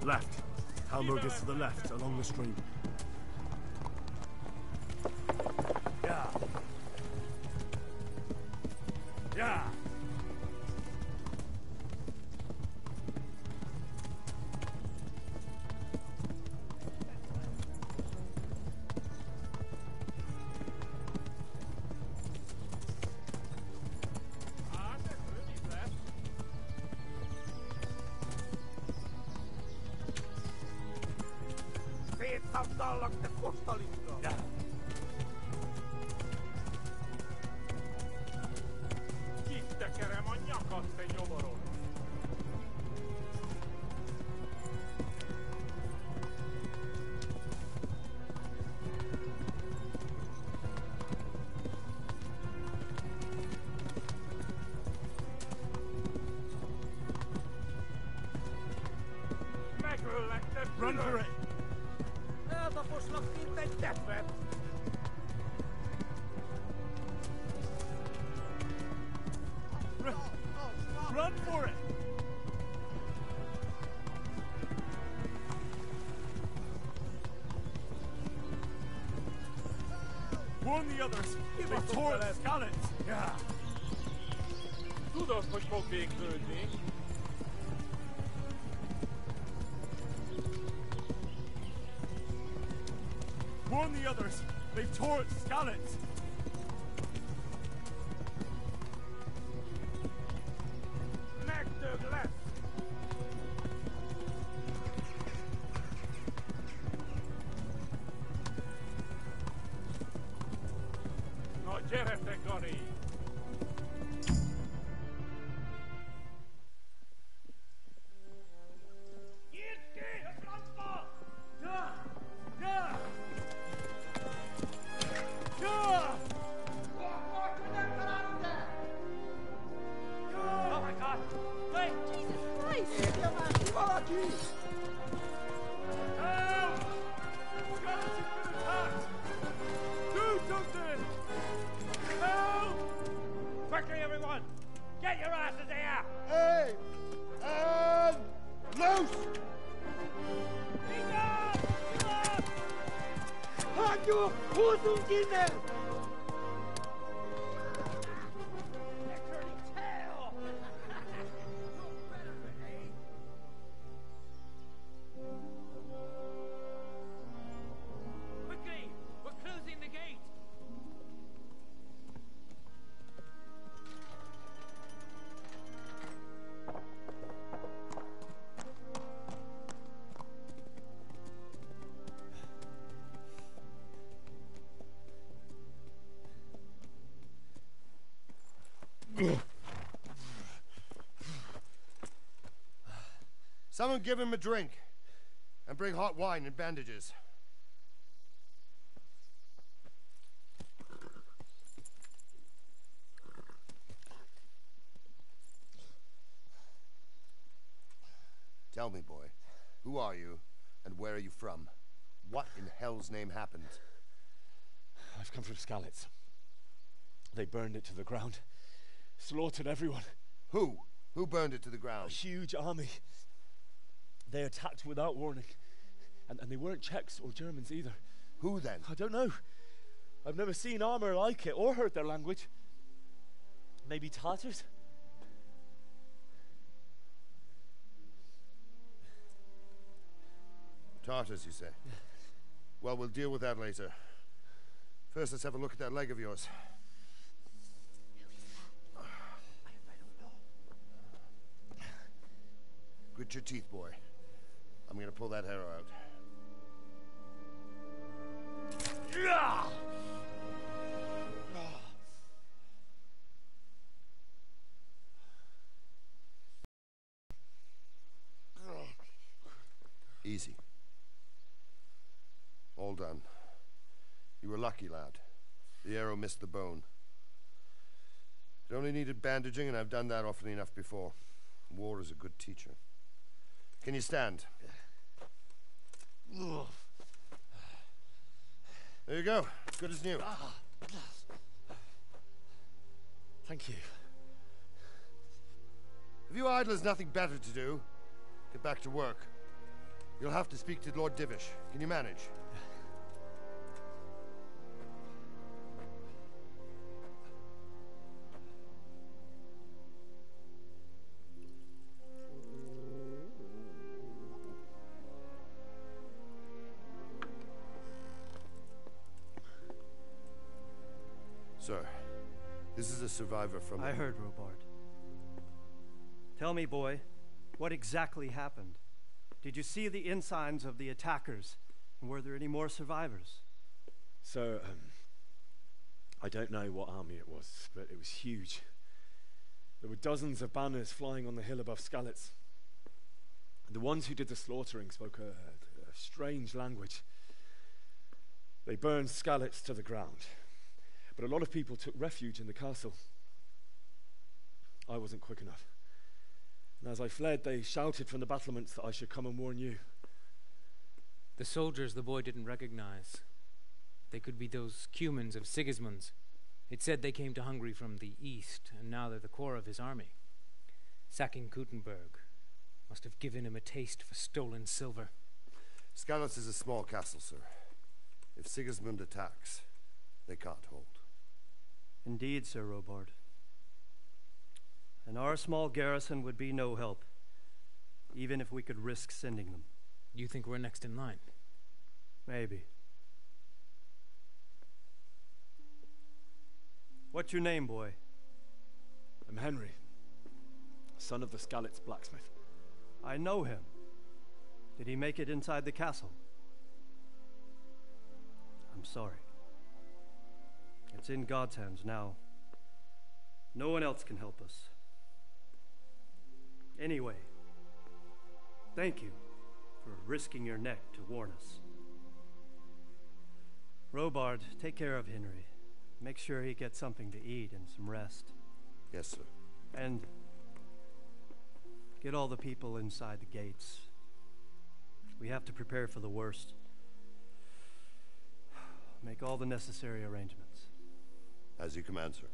Left. Halmur gets to the left, along the stream. Yeah. Yeah. Run for it! Eltaposlak mint egy teppet! Run for it! Warn the others! They tore at Scarlet! Yeah! Tudod, hogy fog végződni. Warn the others! They've tore at Scarlet! Megdög lesz! Na gyere te, Gary! Aqui! Help! Skeleton's been attacked! Do something! Help! Quickly, everyone! Get your asses here! Hey! And loose! Hajo, Hosungine! They're turning tail! Look better, eh? Quickly! We're closing the gate! Someone give him a drink. And bring hot wine and bandages. Tell me, boy, who are you and where are you from? What in hell's name happened? I've come from Skalitz. They burned it to the ground, slaughtered everyone. Who? Who burned it to the A ground? huge army. They attacked without warning. And they weren't Czechs or Germans either. Who then? I don't know. I've never seen armor like it or heard their language. Maybe Tatars? Tartars, you say? Well, we'll deal with that later. First, let's have a look at that leg of yours. Grit your teeth, boy. I'm gonna pull that arrow out. Easy. All done. You were lucky, lad. The arrow missed the bone. It only needed bandaging, and I've done that often enough before. War is a good teacher. Can you stand? There you go. Good as new. Thank you. If you idlers nothing better to do, get back to work. You'll have to speak to Lord Divish. Can you manage? Sir, this is a survivor from... I heard, Robard. Tell me, boy, what exactly happened? Did you see the ensigns of the attackers? And were there any more survivors? So, I don't know what army it was, but it was huge. There were dozens of banners flying on the hill above Skalitz. And the ones who did the slaughtering spoke a strange language. They burned Skalitz to the ground. But a lot of people took refuge in the castle. I wasn't quick enough. And as I fled, they shouted from the battlements that I should come and warn you. The soldiers the boy didn't recognize. They could be those Cumans of Sigismund's. It said they came to Hungary from the east, and now they're the core of his army. Sacking Kuttenberg must have given him a taste for stolen silver. Skalitz is a small castle, sir. If Sigismund attacks, they can't hold. Indeed, Sir Robard. And our small garrison would be no help, even if we could risk sending them. You think we're next in line? Maybe. What's your name, boy? I'm Henry, son of the Skalitz blacksmith. I know him. Did he make it inside the castle? I'm sorry. It's in God's hands now. No one else can help us. Anyway, thank you for risking your neck to warn us. Robard, take care of Henry. Make sure he gets something to eat and some rest. Yes, sir. And get all the people inside the gates We have to prepare for the worst. Make all the necessary arrangements. As you command, sir.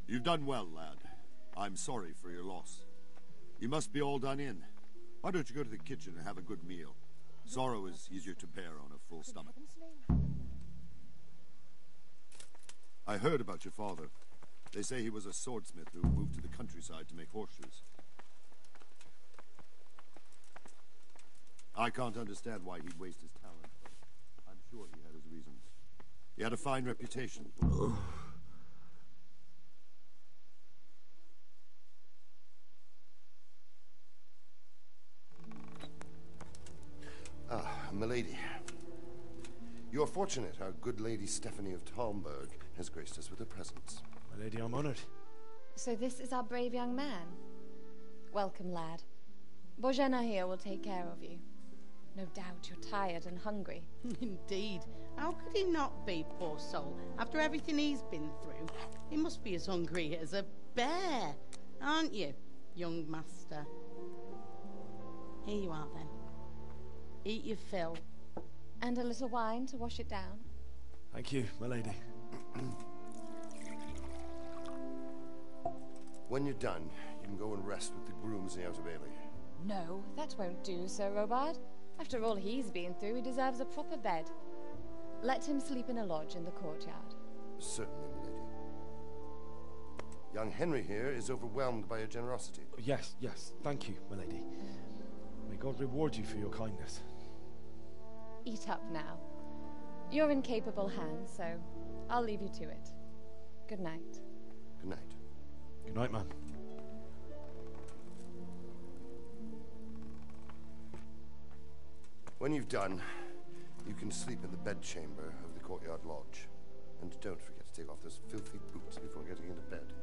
You've done well, lad. I'm sorry for your loss. You must be all done in. Why don't you go to the kitchen and have a good meal? Sorrow is easier to bear on a full stomach. I heard about your father. They say he was a swordsmith who moved to the countryside to make horseshoes. I can't understand why he'd waste his talent, but I'm sure he had his reasons. He had a fine reputation. Milady. You're fortunate our good Lady Stephanie of Talmberg has graced us with her presence. My lady, I'm honored. So this is our brave young man. Welcome, lad. Bozhena here will take care of you. No doubt you're tired and hungry. Indeed. How could he not be, poor soul? After everything he's been through, he must be as hungry as a bear, aren't you, young master? Here you are, then. Eat your fill. And a little wine to wash it down. Thank you, my lady. When you're done, you can go and rest with the grooms in the Outer Bailey. No, that won't do, Sir Robard. After all he's been through, he deserves a proper bed. Let him sleep in a lodge in the courtyard. Certainly, milady. Young Henry here is overwhelmed by your generosity. Yes, thank you, my lady. May God reward you for your kindness. Eat up now. You're in capable hands, so I'll leave you to it. Good night. Good night. Good night, man. When you've done, you can sleep in the bedchamber of the courtyard lodge. And don't forget to take off those filthy boots before getting into bed.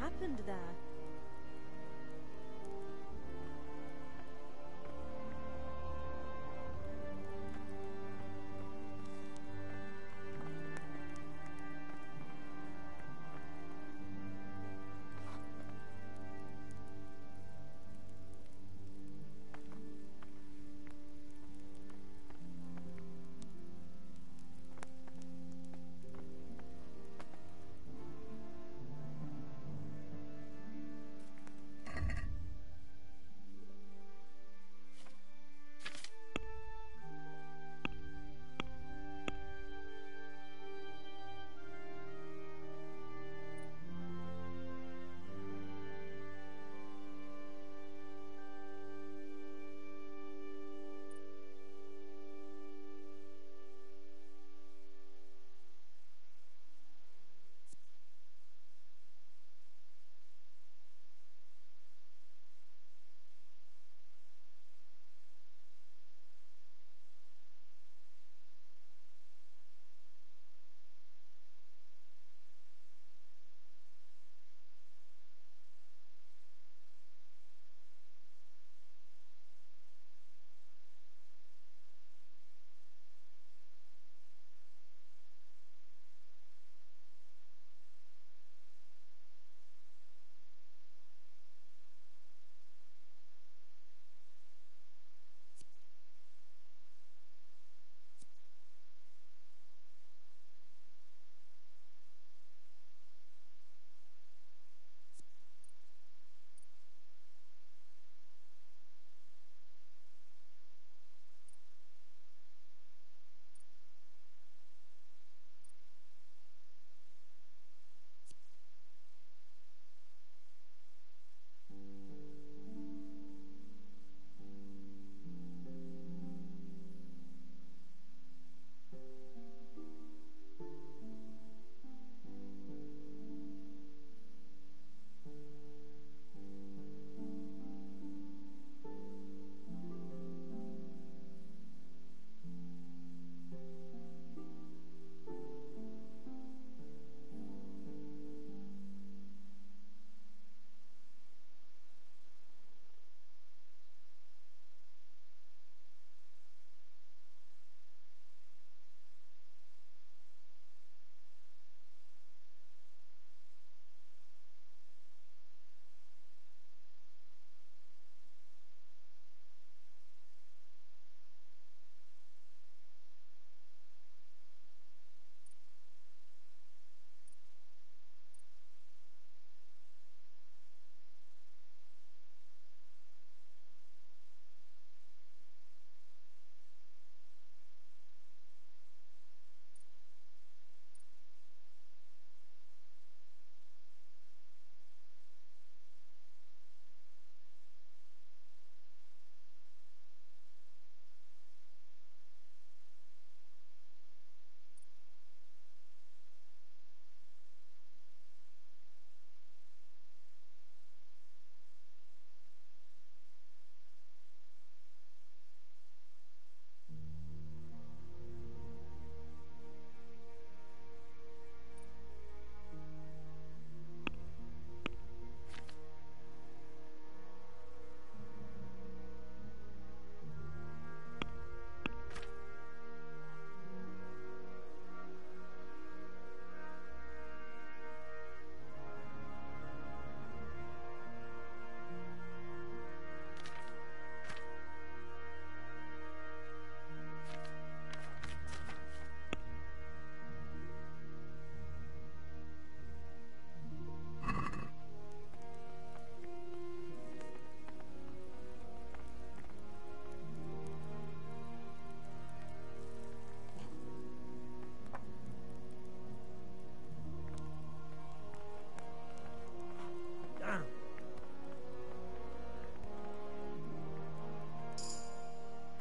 happened there.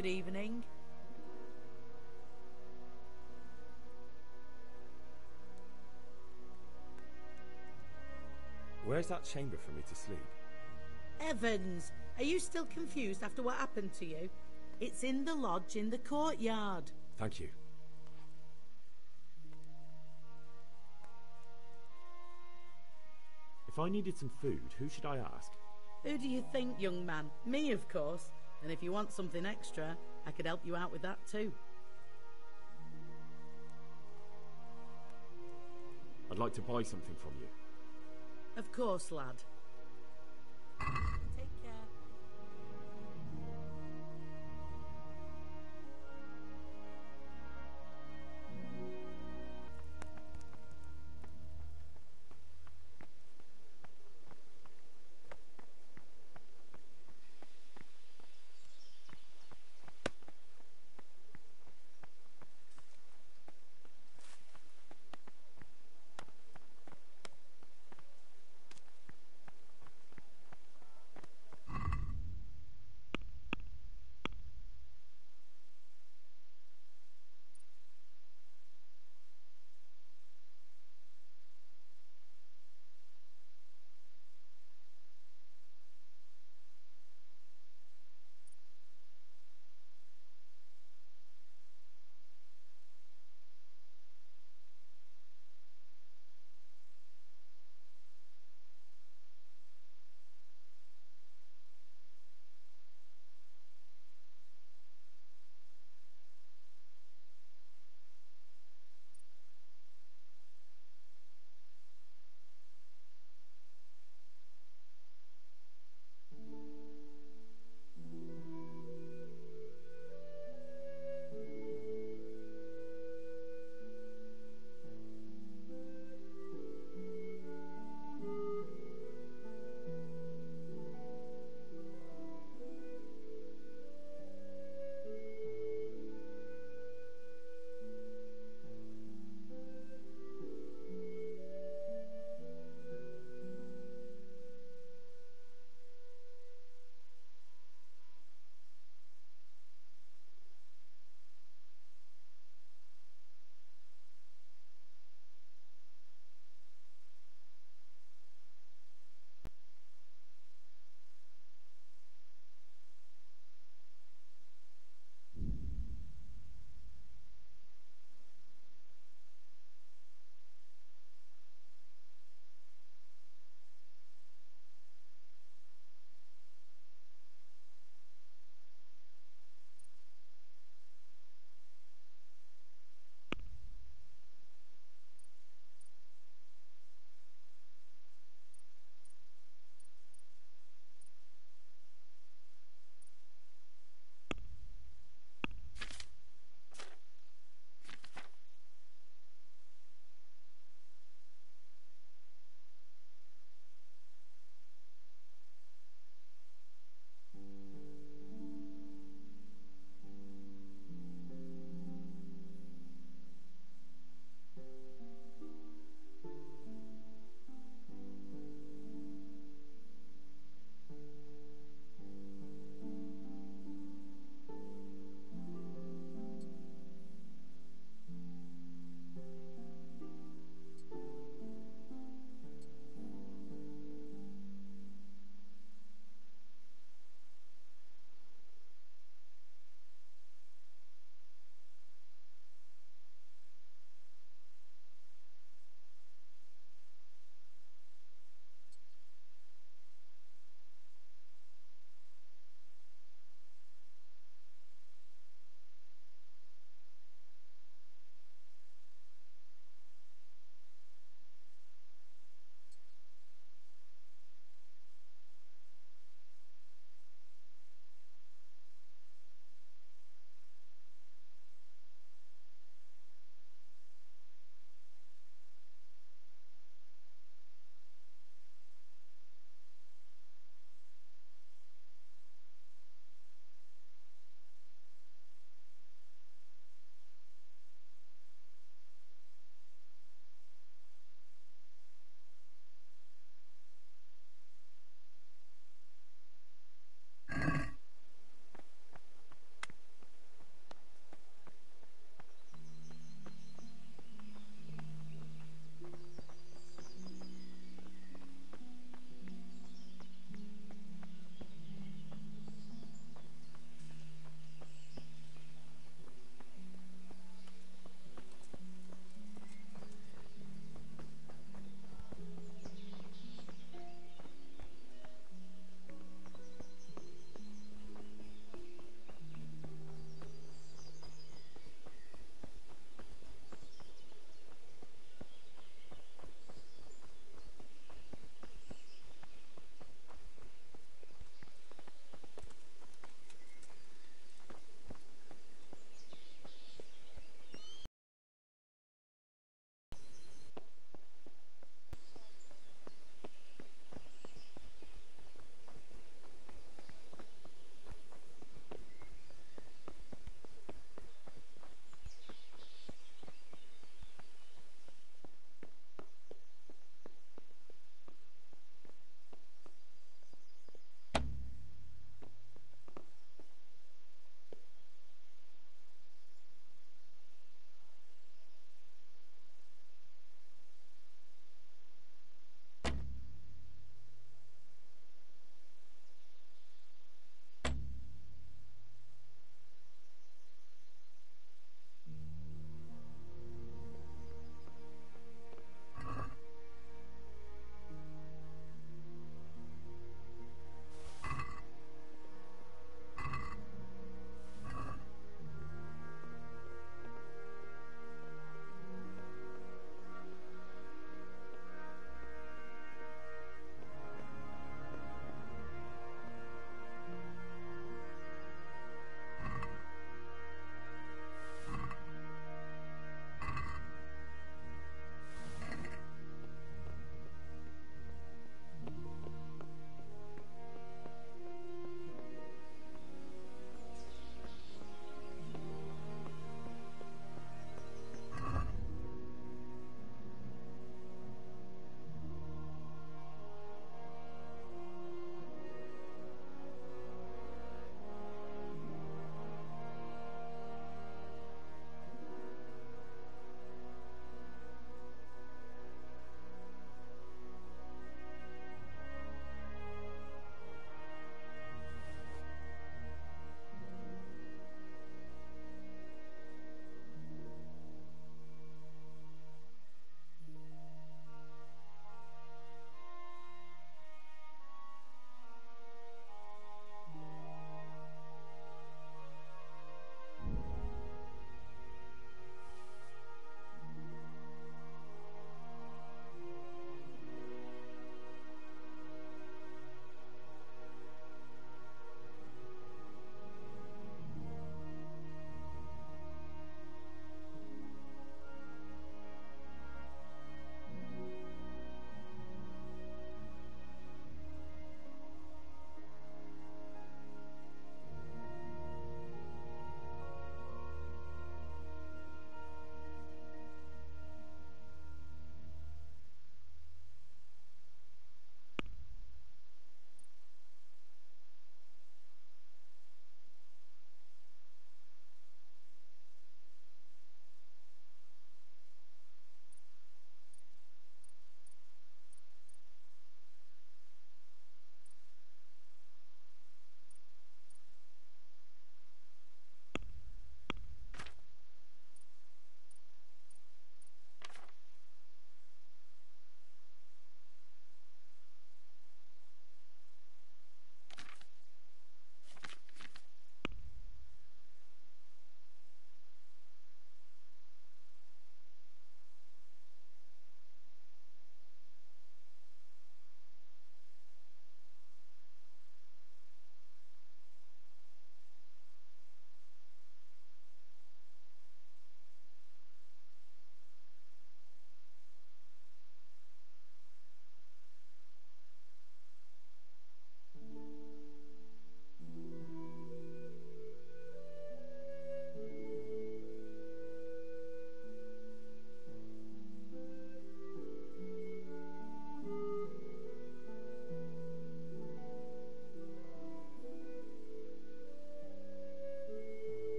Good evening. Where's that chamber for me to sleep? Evans, are you still confused after what happened to you? It's in the lodge in the courtyard. Thank you. If I needed some food, who should I ask? Who do you think, young man? Me, of course. And if you want something extra, I could help you out with that too. I'd like to buy something from you. Of course, lad. Take care.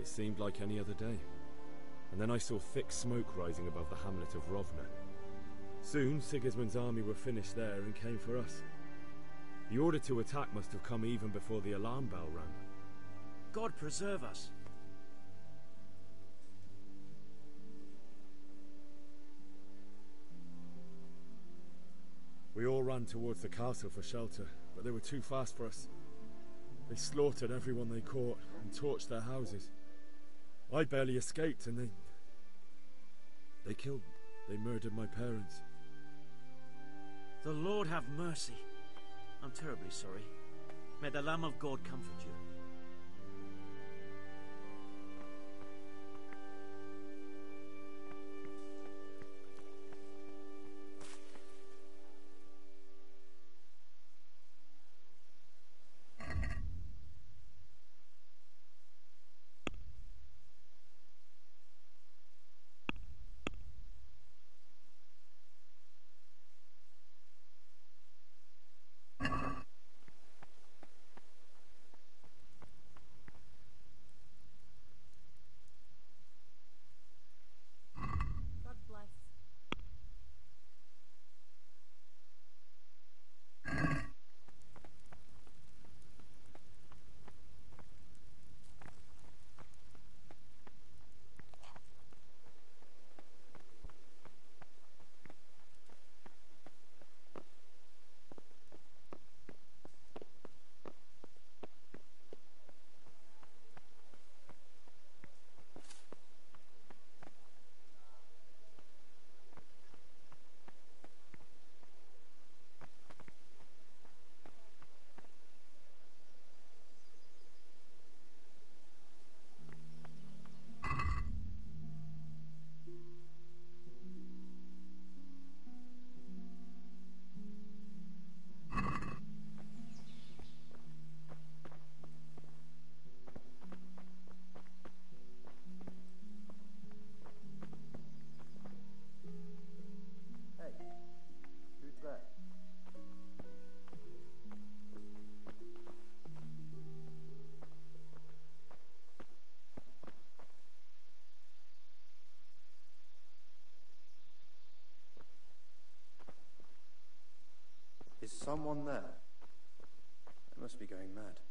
It seemed like any other day. And then I saw thick smoke rising above the hamlet of Rovna. Soon, Sigismund's army were finished there and came for us. The order to attack must have come even before the alarm bell rang. God preserve us. We all ran towards the castle for shelter, but they were too fast for us. They slaughtered everyone they caught and torched their houses. I barely escaped, and they murdered my parents. The Lord have mercy. I'm terribly sorry. May the Lamb of God comfort you. Is someone there? I must be going mad.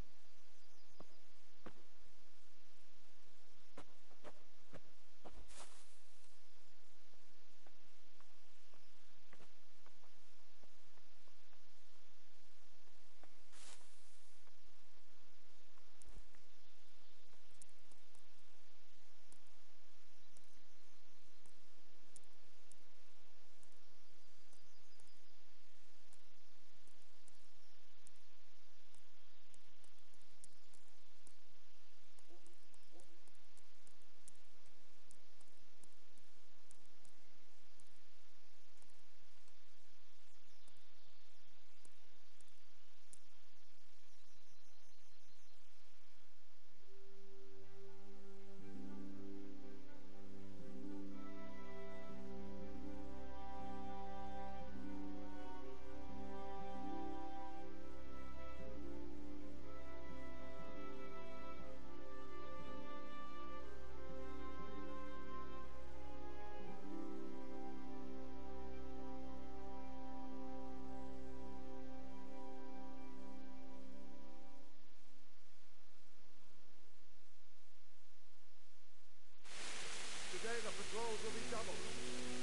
Today the patrols will be doubled.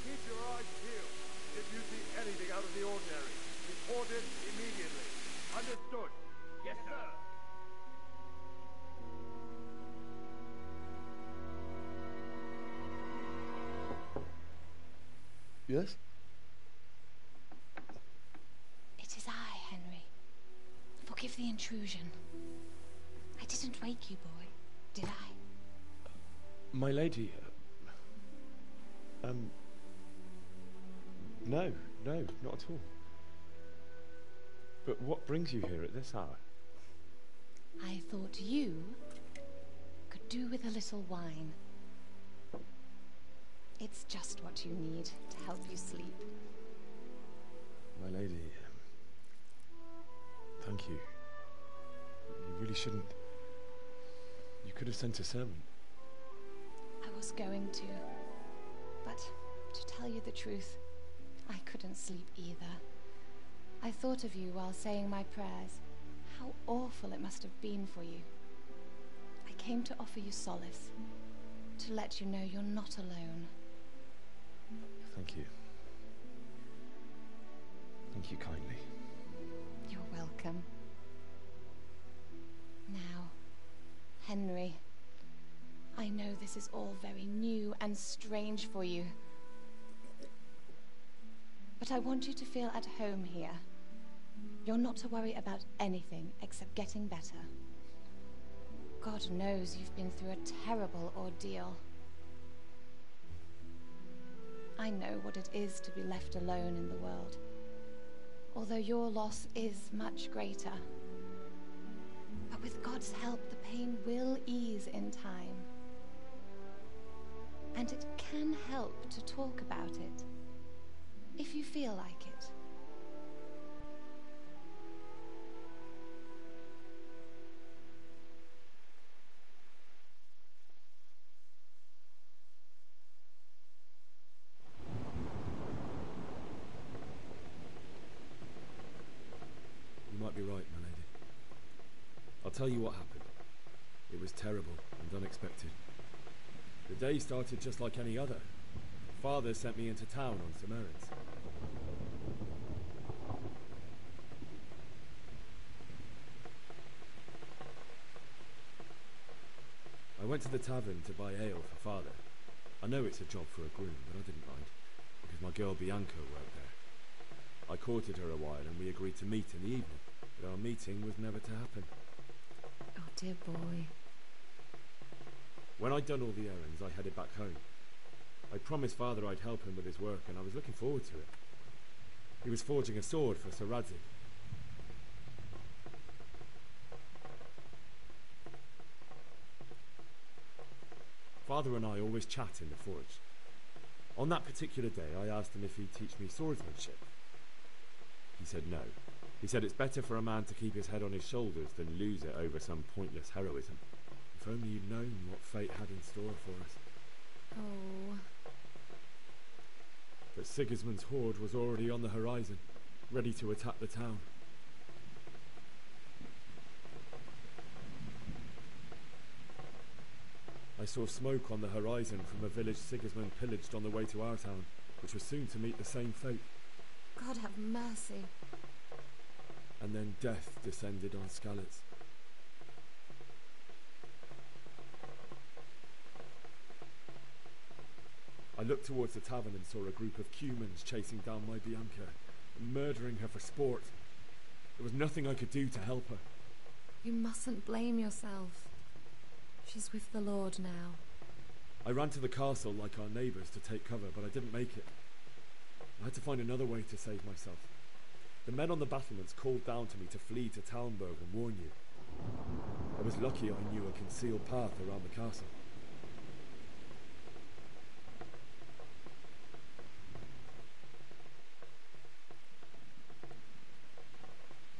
Keep your eyes peeled. If you see anything out of the ordinary, report it immediately. Understood? Yes, sir. Yes? It is I, Henry. Forgive the intrusion. I didn't wake you, boy, did I? My lady, no, not at all. But what brings you here at this hour? I thought you could do with a little wine. It's just what you need to help you sleep. My lady, thank you. You really shouldn't. You could have sent a servant. was going to. But to tell you the truth, I couldn't sleep either. I thought of you while saying my prayers. How awful it must have been for you. I came to offer you solace, to let you know you're not alone. Thank you. Thank you kindly. You're welcome. Now, Henry, I know this is all very new and strange for you, but I want you to feel at home here. You're not to worry about anything except getting better. God knows you've been through a terrible ordeal. I know what it is to be left alone in the world, although your loss is much greater. But with God's help, the pain will ease in time. And it can help to talk about it, if you feel like it. You might be right, my lady. I'll tell you what happened. It was terrible and unexpected. The day started just like any other. Father sent me into town on some errands. I went to the tavern to buy ale for Father. I know it's a job for a groom, but I didn't mind, because my girl Bianca worked there. I courted her a while and we agreed to meet in the evening, but our meeting was never to happen. Oh, dear boy. When I'd done all the errands, I headed back home. I promised Father I'd help him with his work, and I was looking forward to it. He was forging a sword for Sir Radzig. Father and I always chat in the forge. On that particular day, I asked him if he'd teach me swordsmanship. He said no. He said it's better for a man to keep his head on his shoulders than lose it over some pointless heroism. If only you'd known what fate had in store for us. Oh. But Sigismund's horde was already on the horizon, ready to attack the town. I saw smoke on the horizon from a village Sigismund pillaged on the way to our town, which was soon to meet the same fate. God have mercy. And then death descended on Skalitz. I looked towards the tavern and saw a group of Cumans chasing down my Bianca, and murdering her for sport. There was nothing I could do to help her. You mustn't blame yourself. She's with the Lord now. I ran to the castle like our neighbours to take cover, but I didn't make it. I had to find another way to save myself. The men on the battlements called down to me to flee to Talmberg and warn you. I was lucky I knew a concealed path around the castle.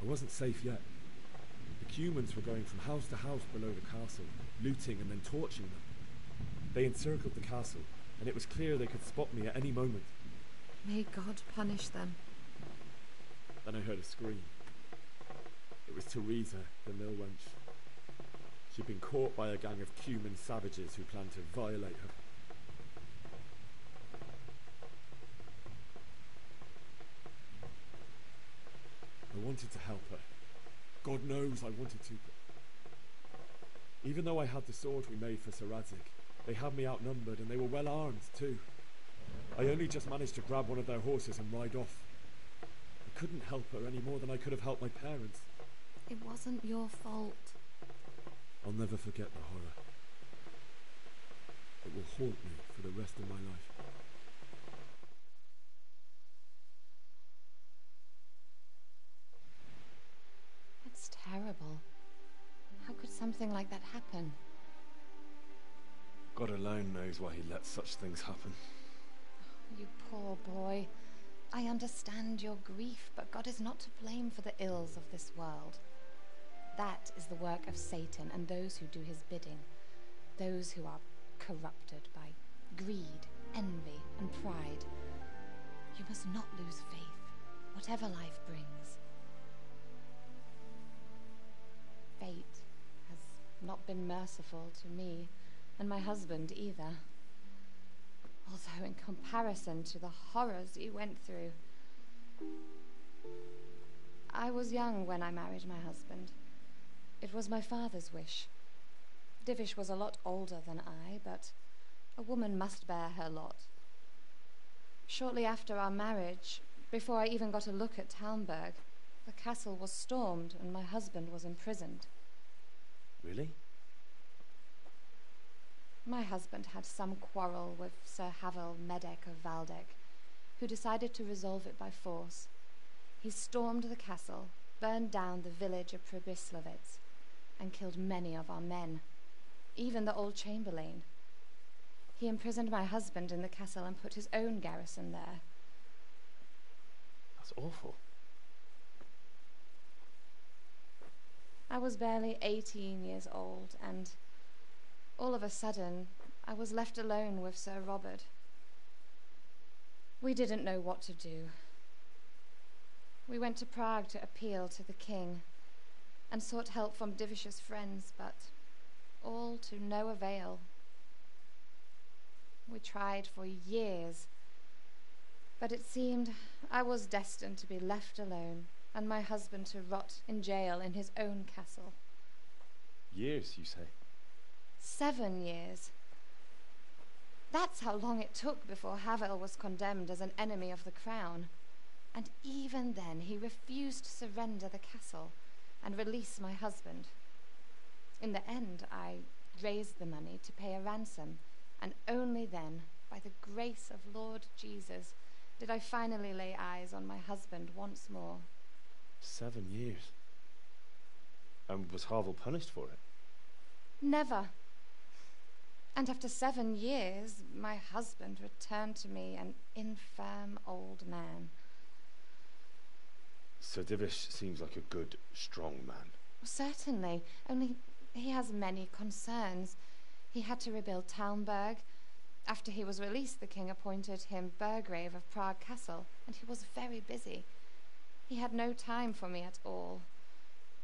I wasn't safe yet. The Cumans were going from house to house below the castle, looting and then torching them. They encircled the castle, and it was clear they could spot me at any moment. May God punish them. Then I heard a scream. It was Teresa, the mill wench. She'd been caught by a gang of Cuman savages who planned to violate her. I wanted to help her. God knows I wanted to, but even though I had the sword we made for Sir Radzig, they had me outnumbered and they were well armed too. I only just managed to grab one of their horses and ride off. I couldn't help her any more than I could have helped my parents. It wasn't your fault. I'll never forget the horror. It will haunt me for the rest of my life. That's terrible. How could something like that happen? God alone knows why he lets such things happen. You poor boy. I understand your grief, but God is not to blame for the ills of this world. That is the work of Satan and those who do his bidding. Those who are corrupted by greed, envy, and pride. You must not lose faith, whatever life brings. Fate has not been merciful to me, and my husband either. Although in comparison to the horrors he went through. I was young when I married my husband. It was my father's wish. Divish was a lot older than I, but a woman must bear her lot. Shortly after our marriage, before I even got a look at Talmberg, the castle was stormed and my husband was imprisoned. Really? My husband had some quarrel with Sir Havel Medek of Valdek, who decided to resolve it by force. He stormed the castle, burned down the village of Pribyslavitz, and killed many of our men, even the old chamberlain. He imprisoned my husband in the castle and put his own garrison there. That's awful. I was barely 18 years old, and all of a sudden, I was left alone with Sir Robert. We didn't know what to do. We went to Prague to appeal to the king and sought help from Divish's friends, but all to no avail. We tried for years, but it seemed I was destined to be left alone and my husband to rot in jail in his own castle. Years, you say? 7 years. That's how long it took before Havel was condemned as an enemy of the crown. And even then he refused to surrender the castle and release my husband. In the end, I raised the money to pay a ransom, and only then, by the grace of Lord Jesus, did I finally lay eyes on my husband once more. 7 years? And was Havel punished for it? Never. And after 7 years, my husband returned to me an infirm old man. Sir Divish seems like a good, strong man. Certainly, only he has many concerns. He had to rebuild Talmberg. After he was released, the king appointed him Burgrave of Prague Castle, and he was very busy. He had no time for me at all.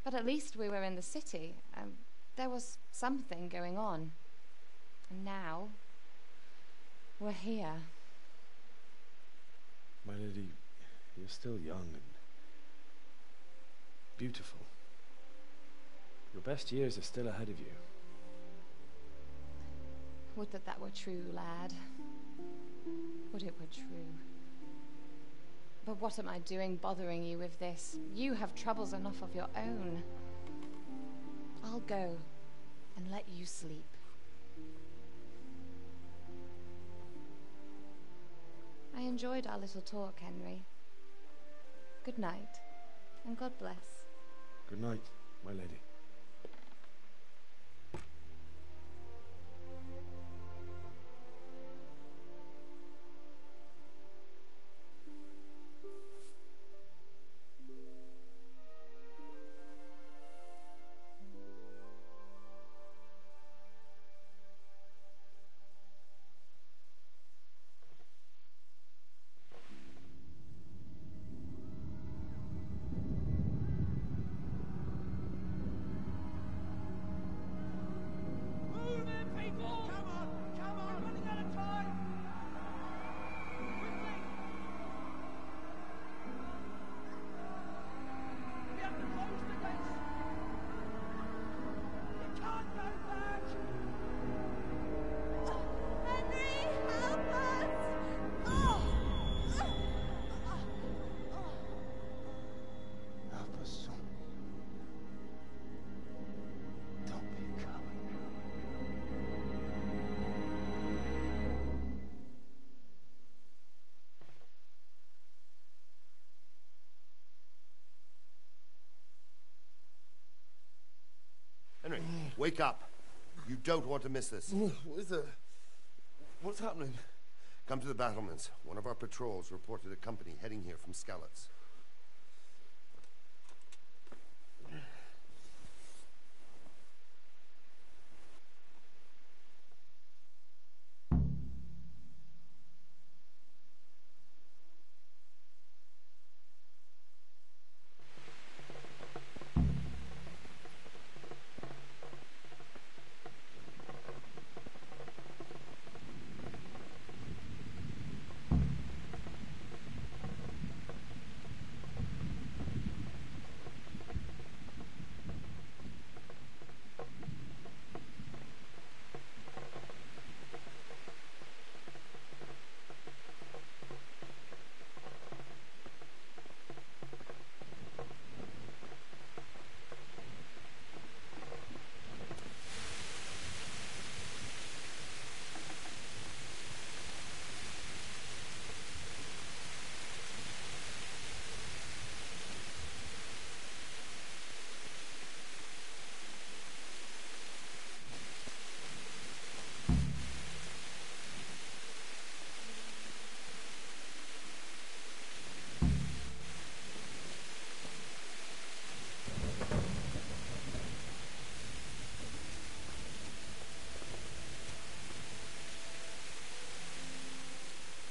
But at least we were in the city, and there was something going on. And now, we're here. My lady, you're still young and beautiful. Your best years are still ahead of you. Would that that were true, lad. Would it were true. But what am I doing bothering you with this? You have troubles enough of your own. I'll go and let you sleep. I enjoyed our little talk, Henry. Good night, and God bless. Good night, my lady. Henry, wake up. You don't want to miss this. What is it? What's happening? Come to the battlements. One of our patrols reported a company heading here from Skalitz.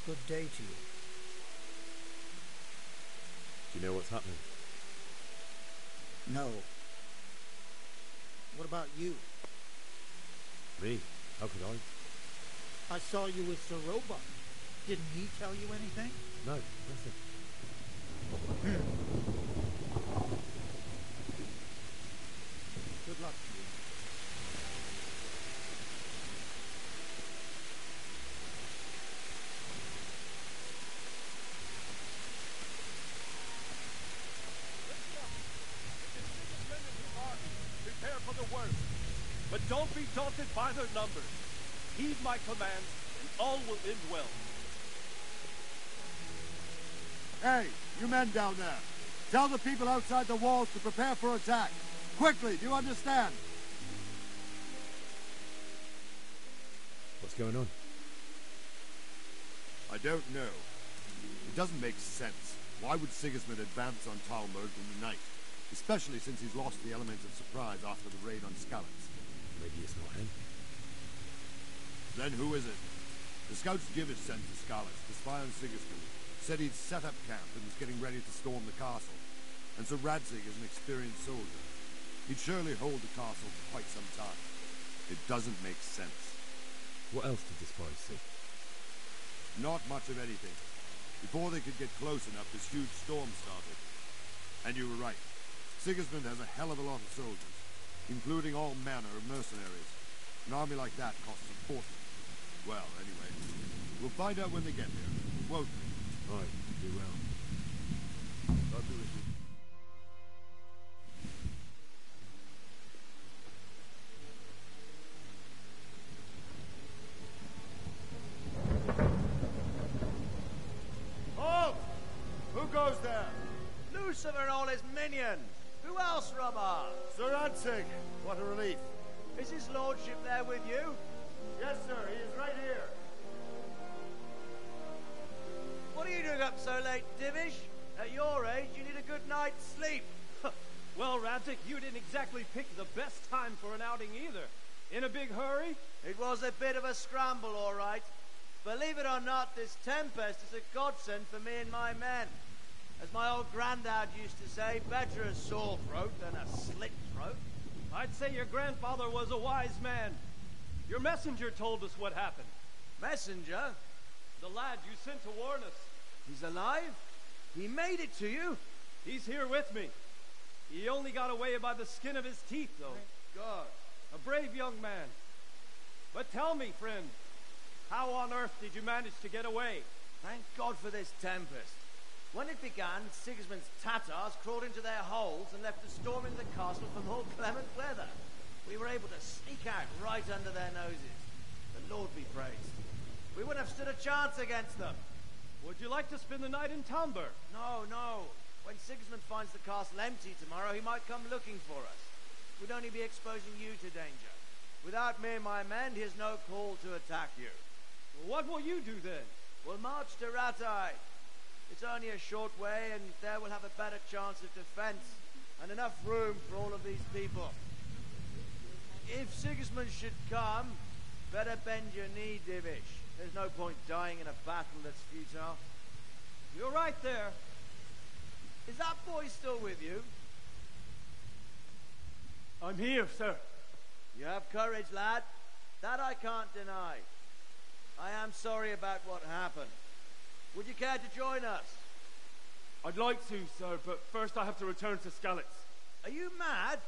Good day to you. Do you know what's happening? No. What about you? Me? How could I? I saw you with Sir Roebuck. Didn't he tell you anything? No, nothing. Good luck to you. Prepare for the worst. But don't be daunted by their numbers. Heed my commands, and all will end well. Hey, you men down there. Tell the people outside the walls to prepare for attack. Quickly, do you understand? What's going on? I don't know. It doesn't make sense. Why would Sigismund advance on Talmberg in the night? Especially since he's lost the element of surprise after the raid on Skalitz. Maybe it's not him. Then who is it? The scouts Givish sent to Skalitz to spy on Sigismund said he'd set up camp and was getting ready to storm the castle. And Sir Radzig is an experienced soldier. He'd surely hold the castle for quite some time. It doesn't make sense. What else did the spies see? Not much of anything. Before they could get close enough, this huge storm started. And you were right. Sigismund has a hell of a lot of soldiers, including all manner of mercenaries. An army like that costs a fortune. Well, anyway, we'll find out when they get here, won't we? Right, do well. I'll do it. Halt! Who goes there? Lucifer and all his minions. Who else, Robert? Sir Radzig, what a relief. Is his lordship there with you? Yes, sir, he is right here. What are you doing up so late, Divish? At your age, you need a good night's sleep. Well, Radzig, you didn't exactly pick the best time for an outing either. In a big hurry? It was a bit of a scramble, all right. Believe it or not, this tempest is a godsend for me and my men. As my old granddad used to say, better a sore throat than a slit throat. I'd say your grandfather was a wise man. Your messenger told us what happened. Messenger? The lad you sent to warn us. He's alive? He made it to you? He's here with me. He only got away by the skin of his teeth, though. Thank God. A brave young man. But tell me, friend, how on earth did you manage to get away? Thank God for this tempest. When it began, Sigismund's Tatars crawled into their holes and left us storming the castle for more clement weather. We were able to sneak out right under their noses. The Lord be praised. We wouldn't have stood a chance against them. Would you like to spend the night in Talmberg? No, no. When Sigismund finds the castle empty tomorrow, he might come looking for us. We'd only be exposing you to danger. Without me and my men, he has no call to attack you. Well, what will you do then? We'll march to Rattay. It's only a short way, and there we'll have a better chance of defense and enough room for all of these people. If Sigismund should come, better bend your knee, Divish. There's no point dying in a battle that's futile. You're right there. Is that boy still with you? I'm here, sir. You have courage, lad. That I can't deny. I am sorry about what happened. Would you care to join us? I'd like to, sir, but first I have to return to Skalitz. Are you mad?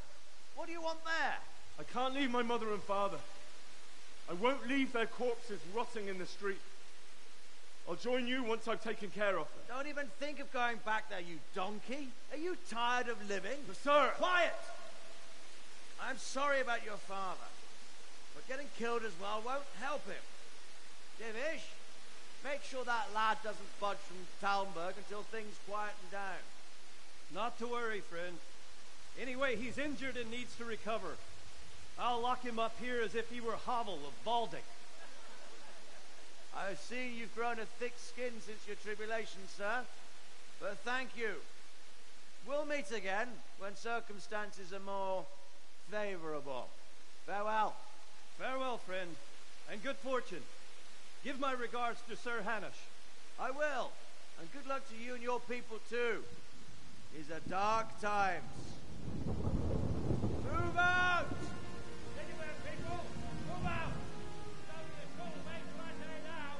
What do you want there? I can't leave my mother and father. I won't leave their corpses rotting in the street. I'll join you once I've taken care of them. Don't even think of going back there, you donkey. Are you tired of living? But sir! Quiet! I'm sorry about your father, but getting killed as well won't help him. Divish, make sure that lad doesn't budge from Talmberg until things quieten down. Not to worry, friend. Anyway, he's injured and needs to recover. I'll lock him up here as if he were Havel of Baldic. I've seen you've grown a thick skin since your tribulation, sir. But thank you. We'll meet again when circumstances are more favorable. Farewell. Farewell, friend, and good fortune. Give my regards to Sir Hanush. I will. And good luck to you and your people too. These are dark times. Move out! Anywhere, people! Move out! It's only a short way to Rattay now.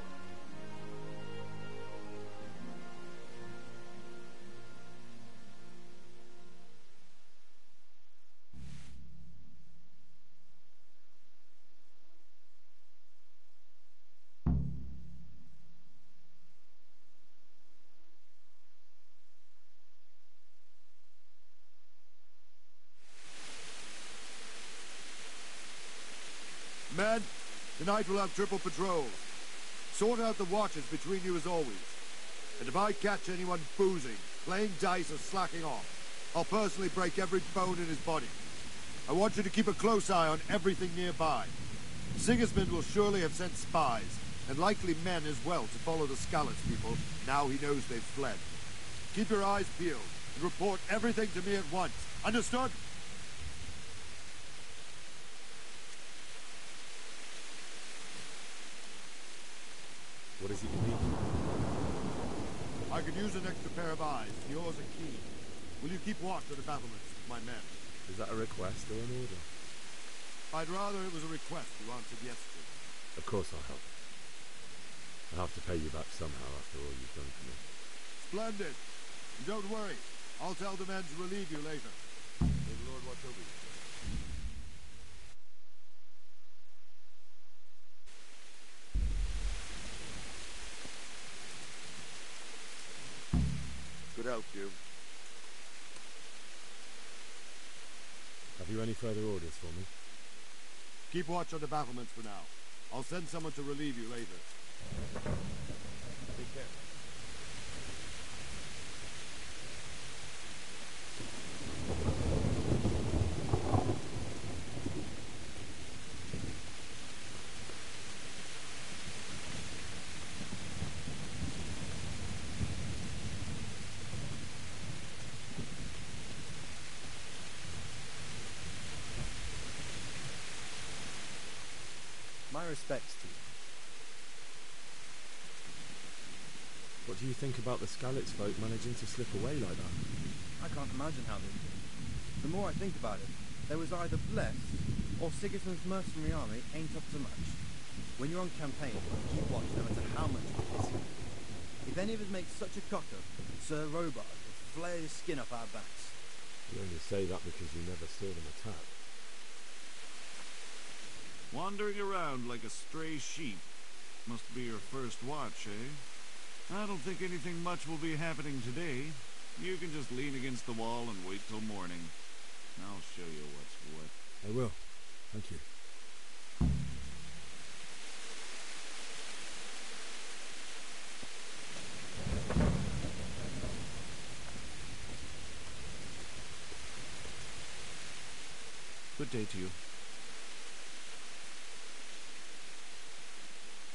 Men, tonight we'll have triple patrols. Sort out the watches between you as always. And if I catch anyone boozing, playing dice or slacking off, I'll personally break every bone in his body. I want you to keep a close eye on everything nearby. Sigismund will surely have sent spies, and likely men as well, to follow the Skalitz people, now he knows they've fled. Keep your eyes peeled, and report everything to me at once. Understood? What is it you need? I could use an extra pair of eyes. Yours are keen. Will you keep watch of the battlements, my men? Is that a request or an order? I'd rather it was a request you answered yes to. Of course I'll help. I'll have to pay you back somehow after all you've done for me. Splendid. And don't worry. I'll tell the men to relieve you later. May the Lord watch over you. Good help, you. Have you any further orders for me? Keep watch on the battlements for now. I'll send someone to relieve you later. Take care. My respects to you. What do you think about the Skalitz folk managing to slip away like that? I can't imagine how they did. The more I think about it, they was either blessed, or Sigismund's mercenary army ain't up to much. When you're on campaign, keep watch no matter how much it is. If any of us make such a cock-up, Sir Robard will flare his skin up our backs. You only say that because you never saw them attack. Wandering around like a stray sheep. Must be your first watch, eh? I don't think anything much will be happening today. You can just lean against the wall and wait till morning. I'll show you what's what. I will. Thank you. Good day to you.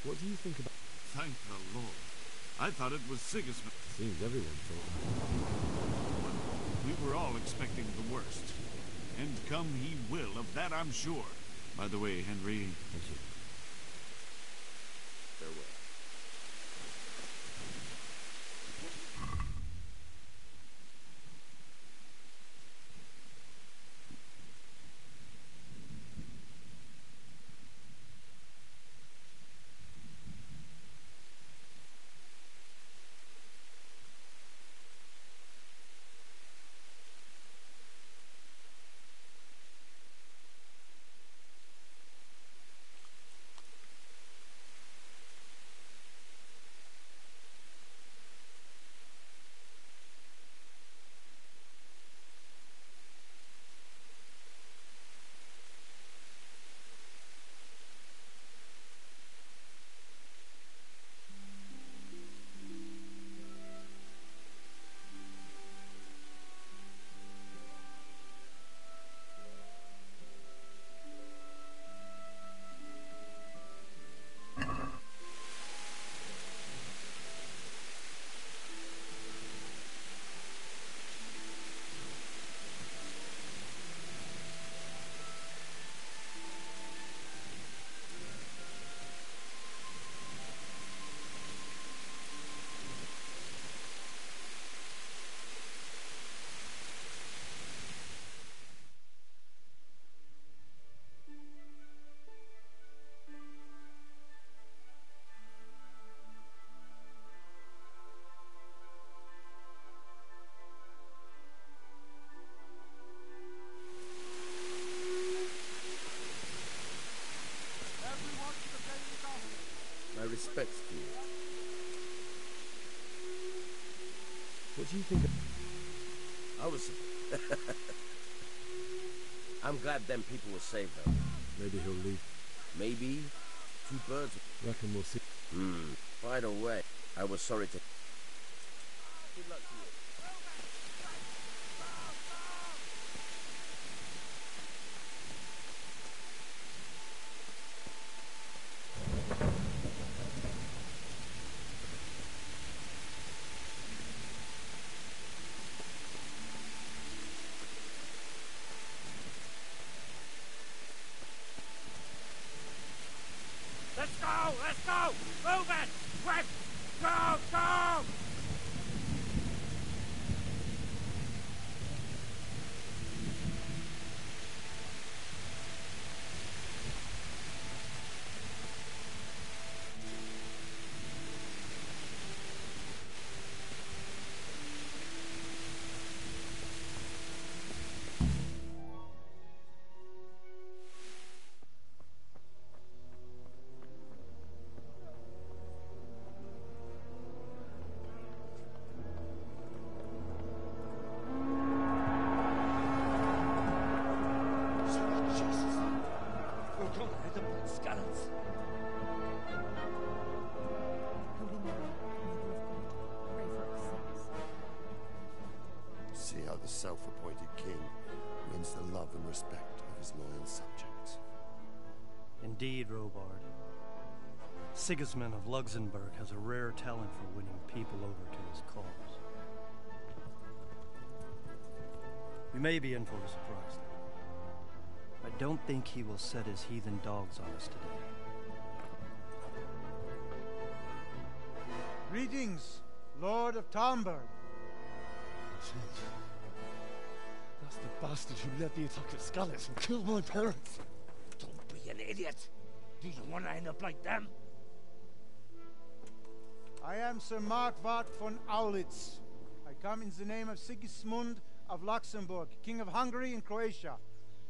What do you think about... Thank the Lord. I thought it was Sigismund. Seems everyone thought that. We were all expecting the worst. And come he will, of that I'm sure. By the way, Henry... Thank you. Farewell. respects to you. What do you think of... I was... I'm glad them people were saved, though. Maybe he'll leave. Maybe 2 birds... Reckon we'll see. By the way, I was sorry to... Good luck to you. Let's go! Let's go! Move it! Quick! Go! Go! See how the self-appointed king wins the love and respect of his loyal subjects. Indeed, Robard. Sigismund of Luxembourg has a rare talent for winning people over to his cause. We may be in for a surprise, though. I don't think he will set his heathen dogs on us today. Greetings, Lord of Talmberg. That's the bastard who led the attack at Skalitz and killed my parents. Don't be an idiot. Do you want to end up like them? I am Sir Markvart von Aulitz. I come in the name of Sigismund of Luxembourg, King of Hungary and Croatia,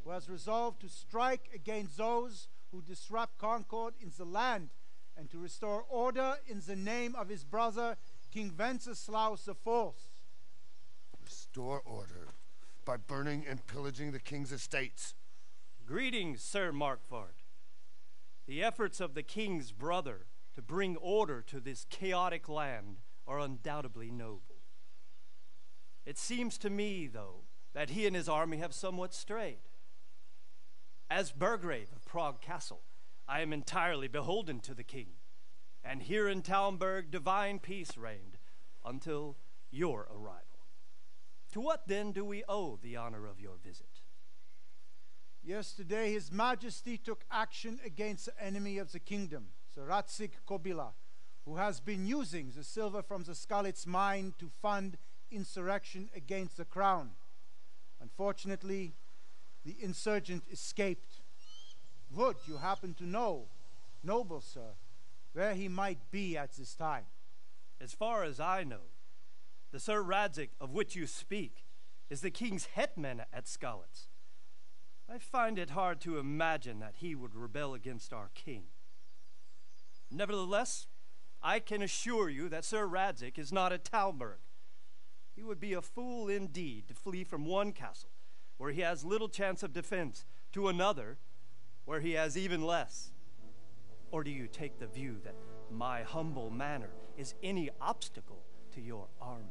who has resolved to strike against those who disrupt concord in the land and to restore order in the name of his brother, King Wenceslaus IV. Restore order by burning and pillaging the king's estates. Greetings, Sir Markvart. The efforts of the king's brother to bring order to this chaotic land are undoubtedly noble. It seems to me, though, that he and his army have somewhat strayed. As Burgrave of Prague Castle, I am entirely beholden to the king, and here in Talmberg divine peace reigned until your arrival. To what then do we owe the honor of your visit? Yesterday his majesty took action against the enemy of the kingdom, Sir Radzik Kobila, who has been using the silver from the Skalitz mine to fund insurrection against the crown. Unfortunately, the insurgent escaped. Would you happen to know, noble sir, where he might be at this time? As far as I know, the Sir Radzik of which you speak is the king's hetman at Skalitz. I find it hard to imagine that he would rebel against our king. Nevertheless, I can assure you that Sir Radzik is not at Talmberg. He would be a fool indeed to flee from one castle where he has little chance of defense to another where he has even less. Or do you take the view that my humble manner is any obstacle to your army?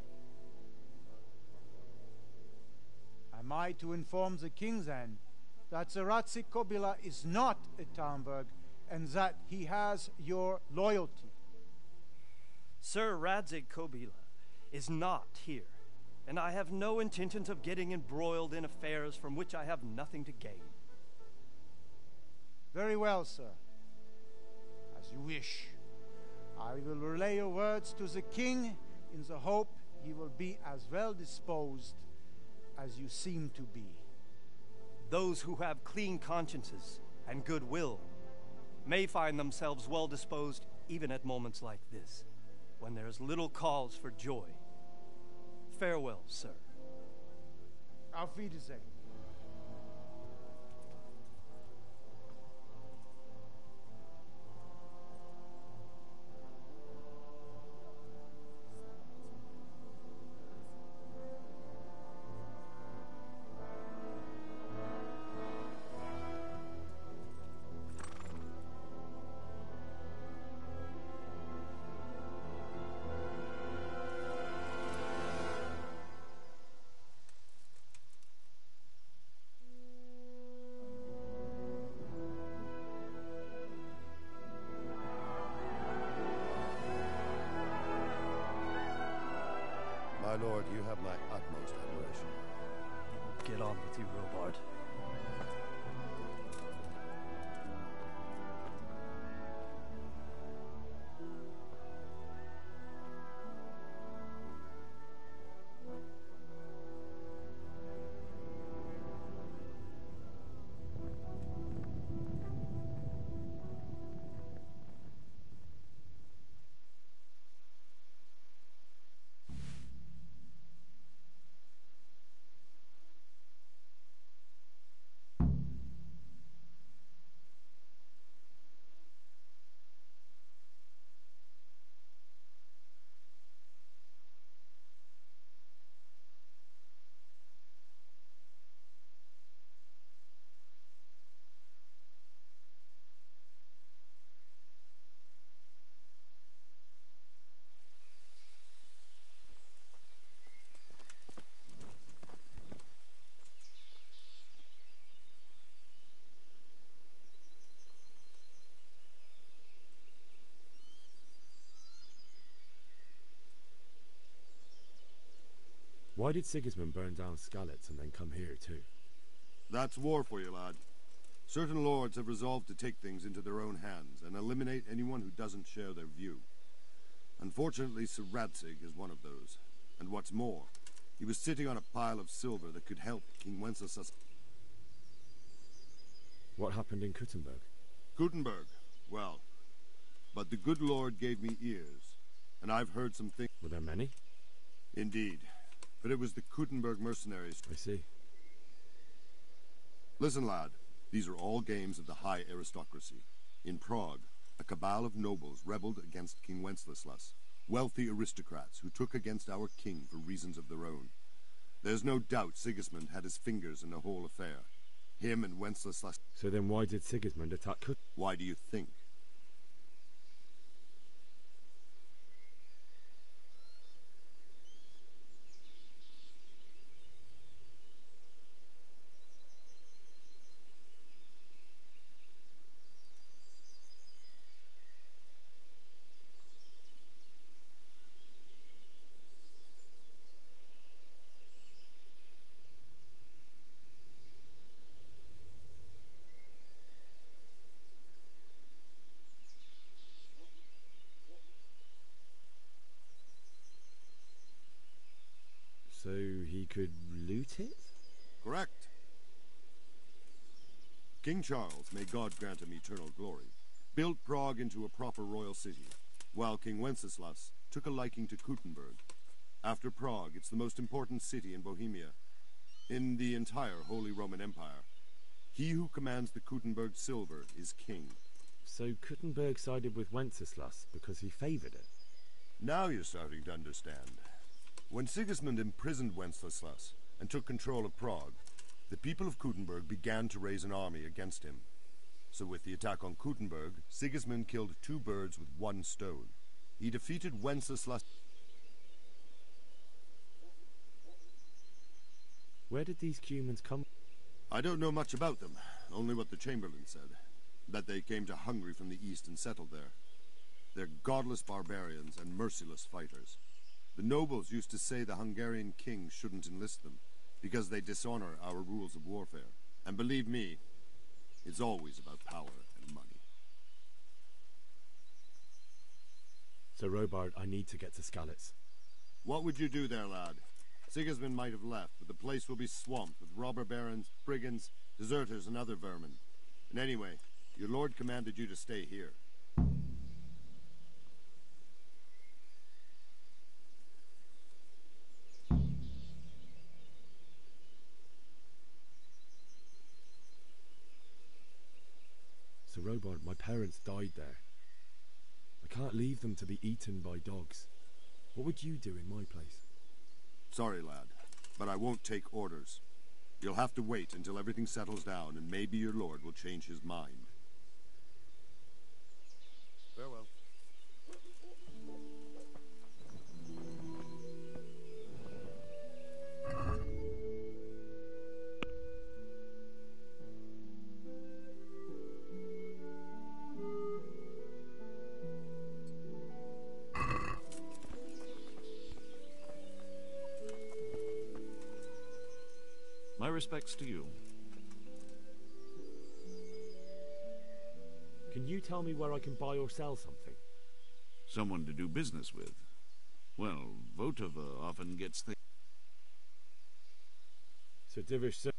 Am I to inform the king then that Sir Radzik Kobila is not at Talmberg and that he has your loyalty? Sir Radzik Kobila is not here, and I have no intentions of getting embroiled in affairs from which I have nothing to gain. Very well, sir. As you wish. I will relay your words to the king in the hope he will be as well disposed as you seem to be. Those who have clean consciences and goodwill may find themselves well disposed even at moments like this, when there is little cause for joy. Farewell, sir. Auf Wiedersehen. lord, you have my utmost admiration. Get on with you, Robard. Why did Sigismund burn down Skalitz and then come here too? That's war for you, lad. Certain lords have resolved to take things into their own hands and eliminate anyone who doesn't share their view. Unfortunately, Sir Radzig is one of those. And what's more, he was sitting on a pile of silver that could help King Wenceslas. What happened in Kuttenberg? Kuttenberg? Well, but the good Lord gave me ears, and I've heard some things. Were there many? Indeed. But it was the Kuttenberg mercenaries. I see. Listen, lad. These are all games of the high aristocracy. In Prague, a cabal of nobles rebelled against King Wenceslas, wealthy aristocrats who took against our king for reasons of their own. There's no doubt Sigismund had his fingers in the whole affair. Him and Wenceslas. So then why did Sigismund attack Kut? Why do you think? So he could loot it? Correct. King Charles, may God grant him eternal glory, built Prague into a proper royal city, while King Wenceslas took a liking to Kuttenberg. After Prague, it's the most important city in Bohemia, in the entire Holy Roman Empire. He who commands the Kuttenberg silver is king. So Kuttenberg sided with Wenceslas because he favored it? Now you're starting to understand. When Sigismund imprisoned Wenceslas and took control of Prague, the people of Kuttenberg began to raise an army against him. So with the attack on Kuttenberg, Sigismund killed 2 birds with 1 stone. He defeated Wenceslas. Where did these Cumans come? I don't know much about them, only what the Chamberlain said. That they came to Hungary from the east and settled there. They're godless barbarians and merciless fighters. The nobles used to say the Hungarian king shouldn't enlist them, because they dishonor our rules of warfare. And believe me, it's always about power and money. So Robard, I need to get to Skalitz. What would you do there, lad? Sigismund might have left, but the place will be swamped with robber barons, brigands, deserters, and other vermin. And anyway, your lord commanded you to stay here. So Robard, my parents died there. I can't leave them to be eaten by dogs. What would you do in my place? Sorry, lad, but I won't take orders. You'll have to wait until everything settles down, and maybe your lord will change his mind. Farewell. respects to you. Can you tell me where I can buy or sell something? Someone to do business with. Well, Votova often gets things. Sir Divish, sir.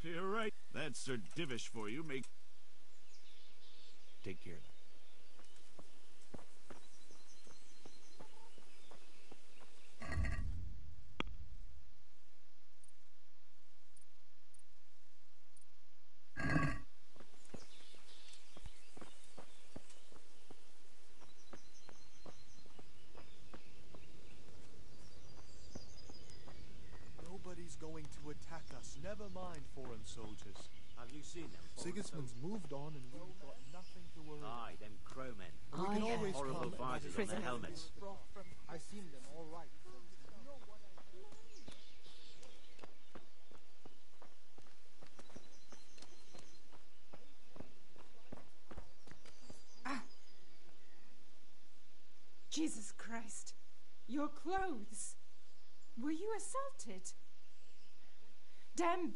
You're right. That's Sir Divish for you. Take care of that. Nobody's going to attack us. Never mind foreign soldiers. Have you seen them? Sigismund's moved on and we've got nothing to worry about. Aye, them crowmen. We can always horrible come fighters on their helmets. I seen them all right. Jesus Christ. Your clothes. Were you assaulted? Damn.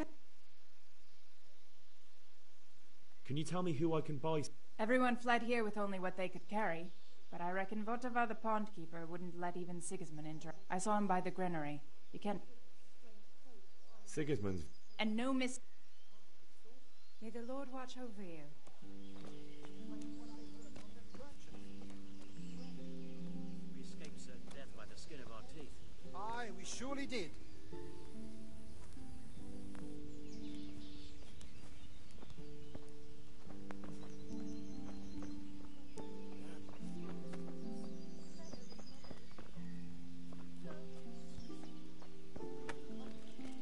Can you tell me who I can buy? Everyone fled here with only what they could carry, but I reckon Votova the pond keeper wouldn't let even Sigismund enter. I saw him by the granary. You can't. Sigismund. And no miss. May the Lord watch over you. We escaped certain death by the skin of our teeth. Aye, we surely did.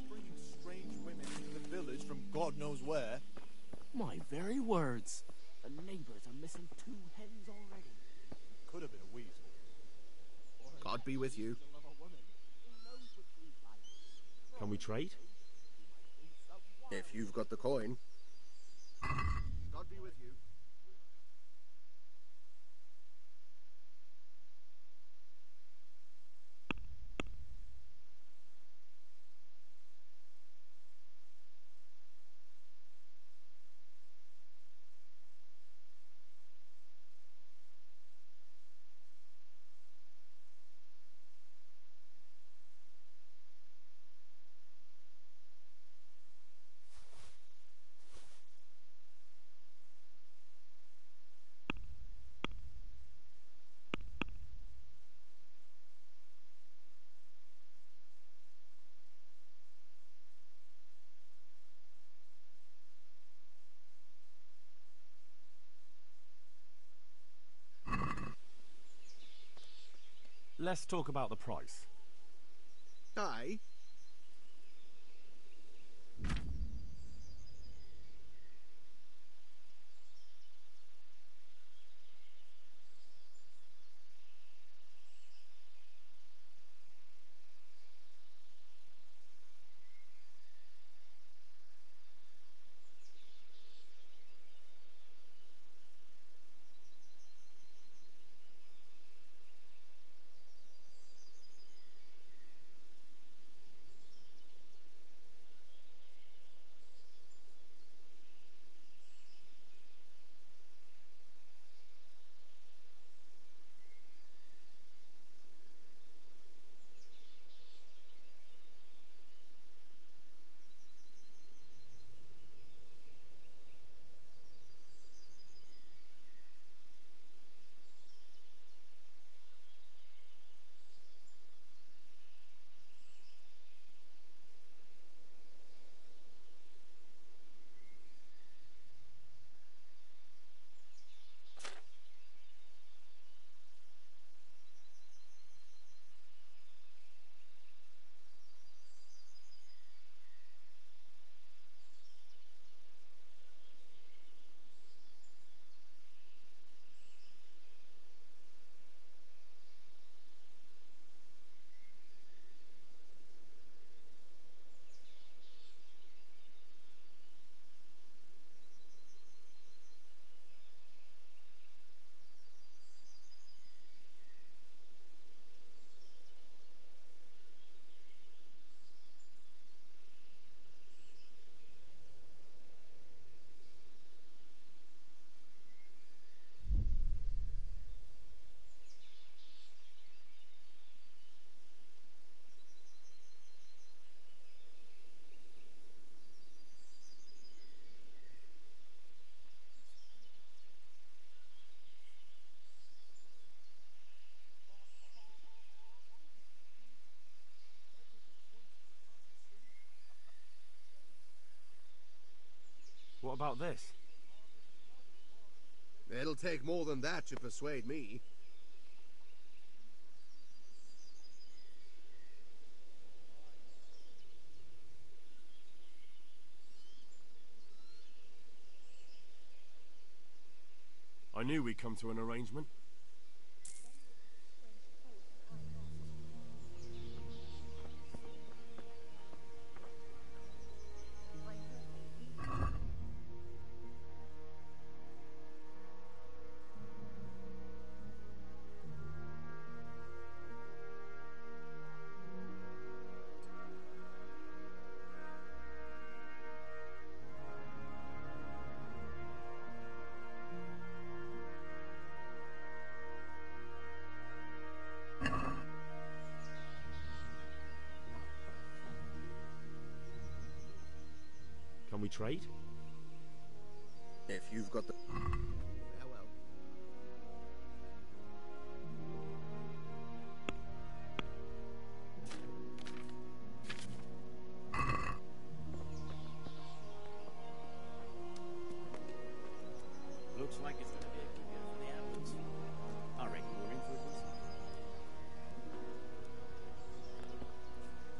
Bringing strange women into the village from God knows where. My very words. The neighbors are missing 2 hens already. Could have been a weasel. God be with you. Can we trade? If you've got the coin. God be with you. Let's talk about the price. Aye. What about this? It'll take more than that to persuade me. I knew we'd come to an arrangement. Can we trade? If you've got the... Well. Looks like it's going to be a good year for the apples. I reckon we're in for a decent.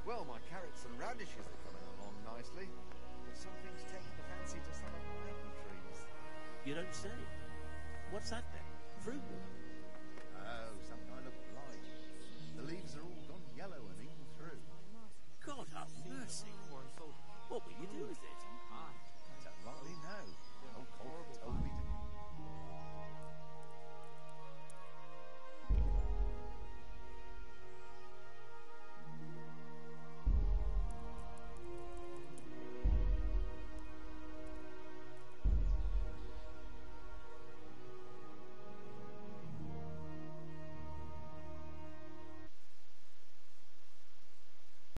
Well, my carrots and radishes are coming along nicely. Something's taking a fancy to some of my apple trees. You don't say. What's that then? Fruit?